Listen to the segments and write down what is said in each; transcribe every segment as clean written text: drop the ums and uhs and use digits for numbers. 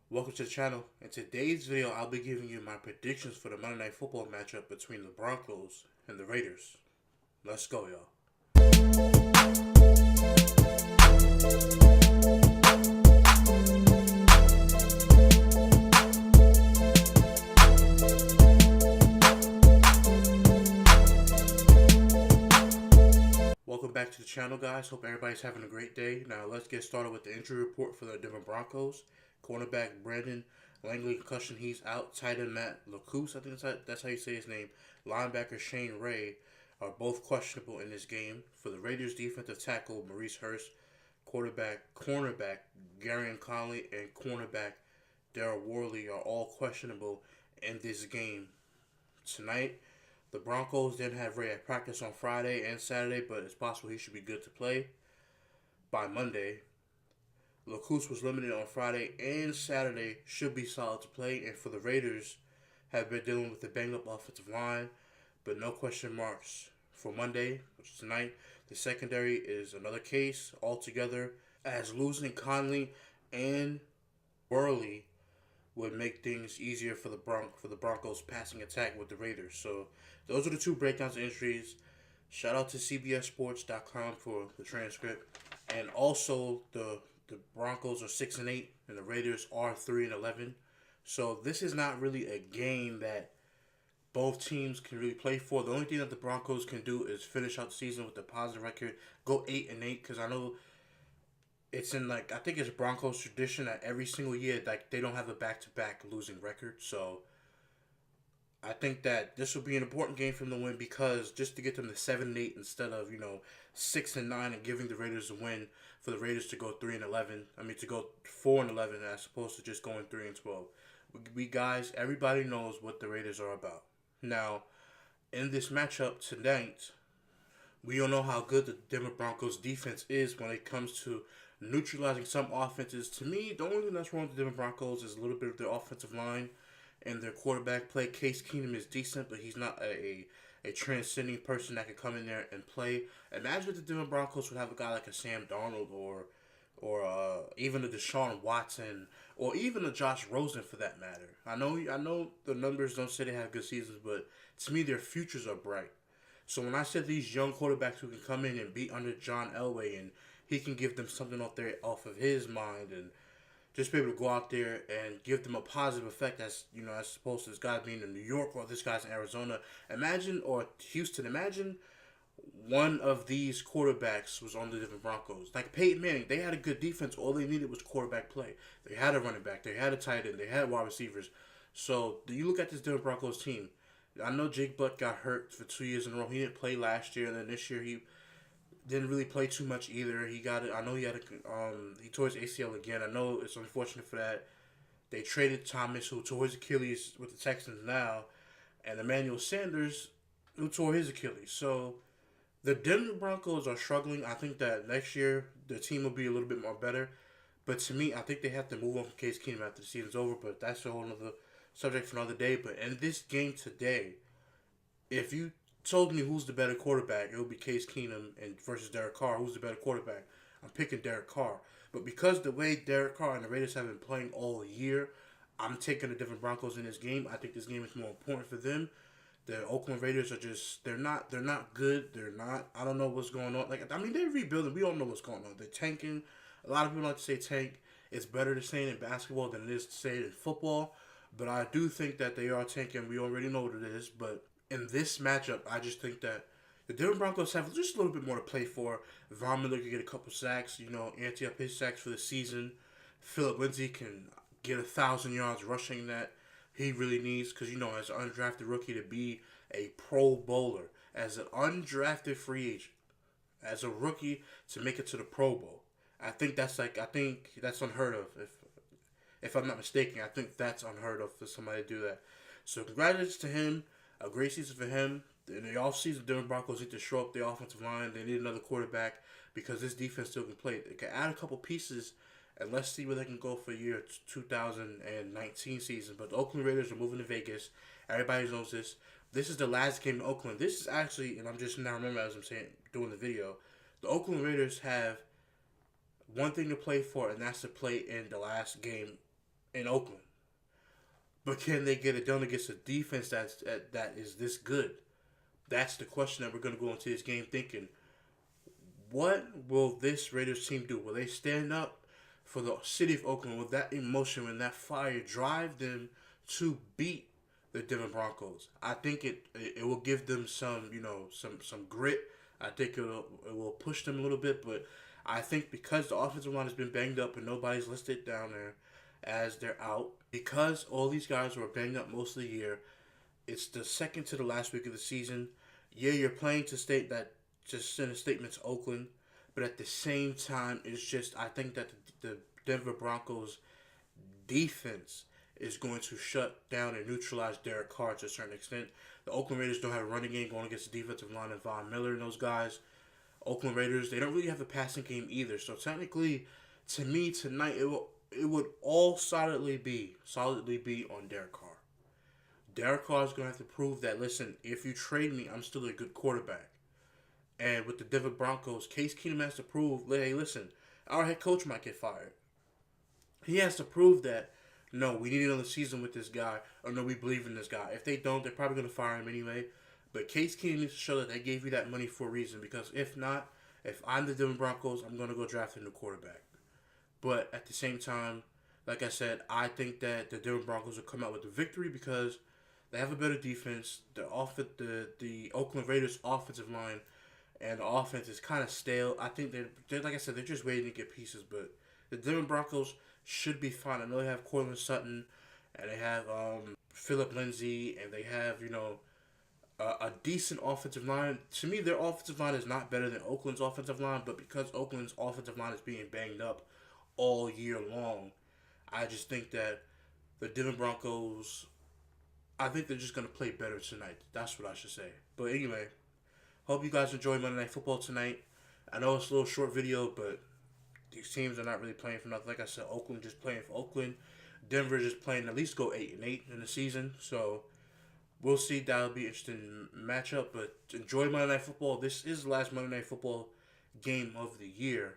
Welcome to the channel. In today's video, I'll be giving you my predictions for the Monday Night Football matchup between the Broncos and the Raiders. Let's go, y'all. Welcome back to the channel, guys. Hope everybody's having a great day. Now, let's get started with the injury report for the Denver Broncos. Cornerback Brandon Langley concussion, he's out. Tight end Matt LaCouse, I think that's how you say his name. Linebacker Shane Ray are both questionable in this game. For the Raiders, defensive tackle Maurice Hurst, cornerback Garion Conley, and cornerback Darryl Worley are all questionable in this game. Tonight, the Broncos didn't have Ray at practice on Friday and Saturday, but it's possible he should be good to play by Monday. LaCouse was limited on Friday and Saturday, should be solid to play. And for the Raiders, have been dealing with the banged-up offensive line, but no question marks. For Monday, which is tonight, the secondary is another case altogether, as losing Conley and Worley would make things easier for the Broncos passing attack with the Raiders. So those are the two breakdowns of injuries. Shout out to CBSSports.com for the transcript, and also the Broncos are 6-8 and the Raiders are 3-11. So this is not really a game that both teams can really play for. The only thing that the Broncos can do is finish out the season with a positive record, go 8-8. Because I know it's in I think it's Broncos tradition that every single year they don't have a back-to-back losing record. So I think that this will be an important game for them to win, because just to get them to 7-8 instead of 6-9 and giving the Raiders a win, for the Raiders to go 3-11. I mean, to go 4-11 as opposed to just going 3-12. We guys, everybody knows what the Raiders are about. Now, in this matchup tonight, we all know how good the Denver Broncos defense is when it comes to neutralizing some offenses. To me, the only thing that's wrong with the Denver Broncos is a little bit of their offensive line and their quarterback play. Case Keenum is decent, but he's not a transcending person that can come in there and play. Imagine if the Denver Broncos would have a guy like a Sam Darnold or even a Deshaun Watson, or even a Josh Rosen for that matter. I know the numbers don't say they have good seasons, but to me their futures are bright. So when I said these young quarterbacks who can come in and beat under John Elway, and he can give them something off of his mind, and just be able to go out there and give them a positive effect, as opposed to this guy being in New York or this guy's in Arizona. Or Houston. Imagine one of these quarterbacks was on the Denver Broncos. Like Peyton Manning, they had a good defense. All they needed was quarterback play. They had a running back. They had a tight end. They had wide receivers. So, do you look at this Denver Broncos team? I know Jake Butt got hurt for 2 years in a row. He didn't play last year, and then this year he didn't really play too much either. He got it. I know he tore his ACL again. I know it's unfortunate for that. They traded Thomas, who tore his Achilles with the Texans now, and Emmanuel Sanders, who tore his Achilles. So the Denver Broncos are struggling. I think that next year the team will be a little bit more better. But to me, I think they have to move on from Case Keenum after the season's over. But that's a whole other subject for another day. But in this game today, if you told me who's the better quarterback, it would be Case Keenum and versus Derek Carr. Who's the better quarterback? I'm picking Derek Carr. But because the way Derek Carr and the Raiders have been playing all year, I'm taking the Denver Broncos in this game. I think this game is more important for them. The Oakland Raiders are they're not good. I don't know what's going on. They're rebuilding. We don't know what's going on. They're tanking. A lot of people like to say tank. It's better to say it in basketball than it is to say it in football. But I do think that they are tanking. We already know what it is. But in this matchup, I just think that the Denver Broncos have just a little bit more to play for. Von Miller can get a couple sacks, ante up his sacks for the season. Phillip Lindsay can get 1,000 yards rushing that he really needs, because, as an undrafted rookie, to be a Pro Bowler, as an undrafted free agent, as a rookie to make it to the Pro Bowl. I think that's unheard of. If I'm not mistaken, I think that's unheard of for somebody to do that. So congratulations to him. A great season for him. In the offseason, the Denver Broncos need to show up the offensive line. They need another quarterback, because this defense still can play. They can add a couple pieces, and let's see where they can go for year 2019 season. But the Oakland Raiders are moving to Vegas. Everybody knows this. This is the last game in Oakland. This is actually, and I'm just now remembering as I'm saying, doing the video, the Oakland Raiders have one thing to play for, and that's to play in the last game in Oakland. But can they get it done against a defense that is this good? That's the question that we're going to go into this game thinking. What will this Raiders team do? Will they stand up for the city of Oakland? Will that emotion and that fire drive them to beat the Denver Broncos? I think it will give them some, some grit. I think it will push them a little bit, but I think because the offensive line has been banged up and nobody's listed down there as they're out, because all these guys were banged up most of the year, it's the second to the last week of the season. Yeah, you're playing to state that, just send a statement to Oakland, but at the same time, it's just I think that the Denver Broncos defense is going to shut down and neutralize Derek Carr to a certain extent. The Oakland Raiders don't have a running game going against the defensive line of Von Miller and those guys. Oakland Raiders, they don't really have a passing game either. So technically, to me tonight, it would all solidly be on Derek Carr. Derek Carr is going to have to prove that, listen, if you trade me, I'm still a good quarterback. And with the Denver Broncos, Case Keenum has to prove, hey, listen, our head coach might get fired. He has to prove that, no, we need another season with this guy, or no, we believe in this guy. If they don't, they're probably going to fire him anyway. But Case Keenum needs to show that they gave you that money for a reason, because if not, if I'm the Denver Broncos, I'm going to go draft a new quarterback. But at the same time, like I said, I think that the Denver Broncos will come out with the victory because they have a better defense. The Oakland Raiders offensive line and the offense is kind of stale. I think they're like I said, they're just waiting to get pieces. But the Denver Broncos should be fine. I know they have Courtland Sutton, and they have Philip Lindsay, and they have a decent offensive line. To me, their offensive line is not better than Oakland's offensive line, but because Oakland's offensive line is being banged up all year long, I just think that the Denver Broncos, I think they're just going to play better tonight. That's what I should say. But anyway, hope you guys enjoy Monday Night Football tonight. I know it's a little short video, but these teams are not really playing for nothing. Like I said, Oakland just playing for Oakland. Denver just playing at least go 8-8 in the season. So we'll see. That'll be an interesting matchup. But enjoy Monday Night Football. This is the last Monday Night Football game of the year,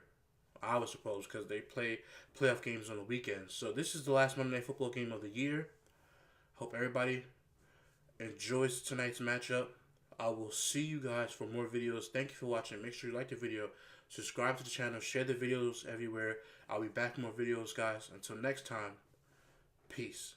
I would suppose, because they play playoff games on the weekends. So this is the last Monday Night Football game of the year. Hope everybody enjoys tonight's matchup. I will see you guys for more videos. Thank you for watching. Make sure you like the video. Subscribe to the channel. Share the videos everywhere. I'll be back with more videos, guys. Until next time, peace.